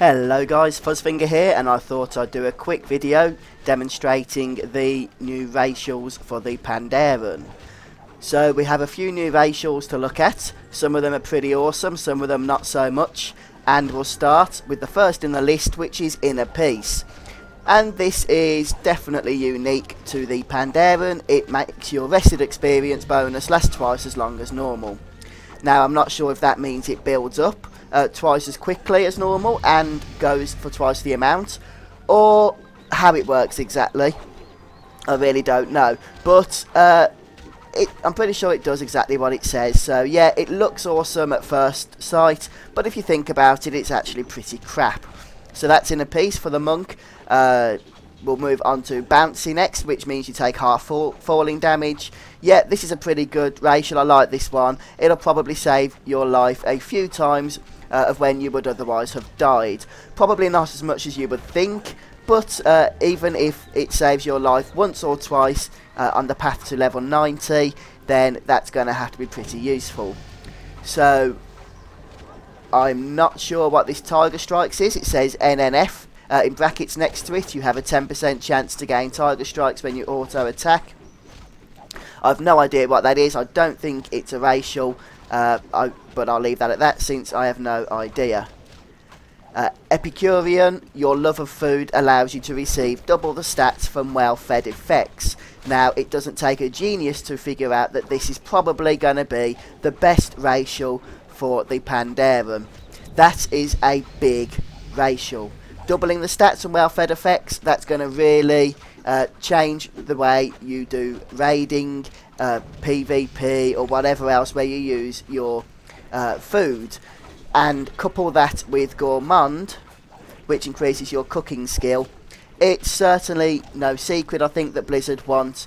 Hello guys, Fuzzfinger here, and I thought I'd do a quick video demonstrating the new racials for the Pandaren. So we have a few new racials to look at. Some of them are pretty awesome, some of them not so much, and we'll start with the first in the list, which is Inner Peace. And this is definitely unique to the Pandaren. It makes your rested experience bonus last twice as long as normal. Now I'm not sure if that means it builds up twice as quickly as normal and goes for twice the amount, or how it works exactly. I really don't know, but I'm pretty sure it does exactly what it says. So yeah, it looks awesome at first sight, but if you think about it, it's actually pretty crap. So that's Inner Peace for the monk. We'll move on to Bouncy next, which means you take half falling damage. Yeah, this is a pretty good racial. I like this one. It'll probably save your life a few times of when you would otherwise have died. Probably not as much as you would think, but even if it saves your life once or twice on the path to level 90, then that's going to have to be pretty useful. So I'm not sure what this Tiger Strikes is. It says NNF. In brackets next to it, you have a 10% chance to gain Tiger Strikes when you auto attack. I've no idea what that is. I don't think it's a racial, but I'll leave that at that since I have no idea. Epicurean, your love of food allows you to receive double the stats from well-fed effects. Now, it doesn't take a genius to figure out that this is probably going to be the best racial for the Pandaren. That is a big racial. Doubling the stats and well-fed effects, that's going to really change the way you do raiding, PvP, or whatever else where you use your food. And couple that with Gourmand, which increases your cooking skill. It's certainly no secret, I think, that Blizzard wants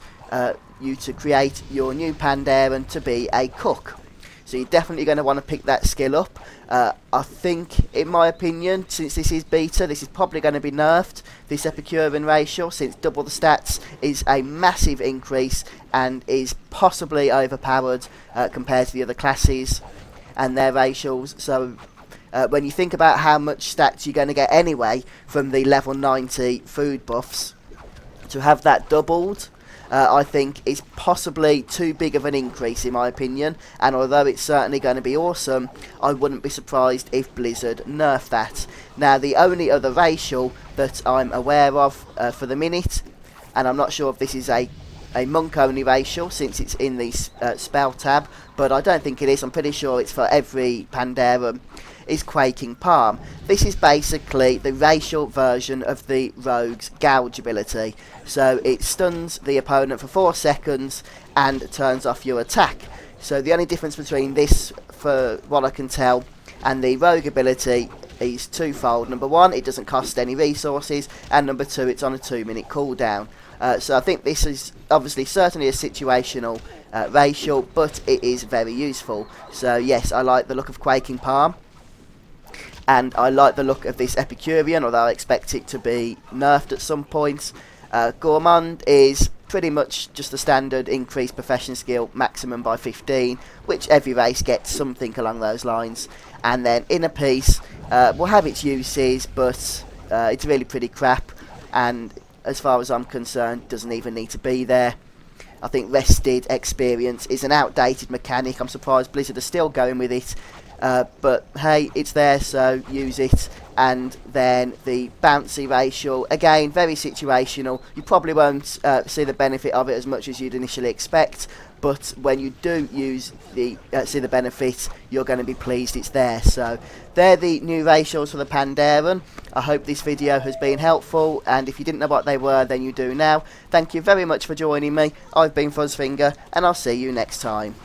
you to create your new Pandaren to be a cook. So you're definitely going to want to pick that skill up. I think, in my opinion, since this is beta, this is probably going to be nerfed, this Epicurean racial, since double the stats is a massive increase and is possibly overpowered compared to the other classes and their racials. So when you think about how much stats you're going to get anyway from the level 90 food buffs, to have that doubled, I think is possibly too big of an increase in my opinion, and although it's certainly going to be awesome, I wouldn't be surprised if Blizzard nerfed that. Now, the only other racial that I'm aware of for the minute, and I'm not sure if this is a monk only racial since it's in the spell tab, but I don't think it is. I'm pretty sure it's for every Pandaren, is Equating Palm. This is basically the racial version of the rogue's gouge ability. So it stuns the opponent for 4 seconds and turns off your attack. So the only difference between this, for what I can tell, and the rogue ability is twofold. Number one, it doesn't cost any resources, and number two, it's on a 2-minute cooldown. So I think this is obviously certainly a situational racial, but it is very useful. So yes, I like the look of Equating Palm. And I like the look of this Epicurean, although I expect it to be nerfed at some point. Gourmand is pretty much just the standard increased profession skill, maximum by 15, which every race gets something along those lines. And then Inner Peace will have its uses, but it's really pretty crap, and as far as I'm concerned, doesn't even need to be there. I think rested experience is an outdated mechanic. I'm surprised Blizzard are still going with it. But hey, it's there, so use it. And then the bouncy racial, again, very situational. You probably won't see the benefit of it as much as you'd initially expect, but when you do use see the benefit, you're going to be pleased it's there. So they're the new racials for the Pandaren. I hope this video has been helpful, and if you didn't know what they were, then you do now. Thank you very much for joining me. I've been Fuzzfinger, and I'll see you next time.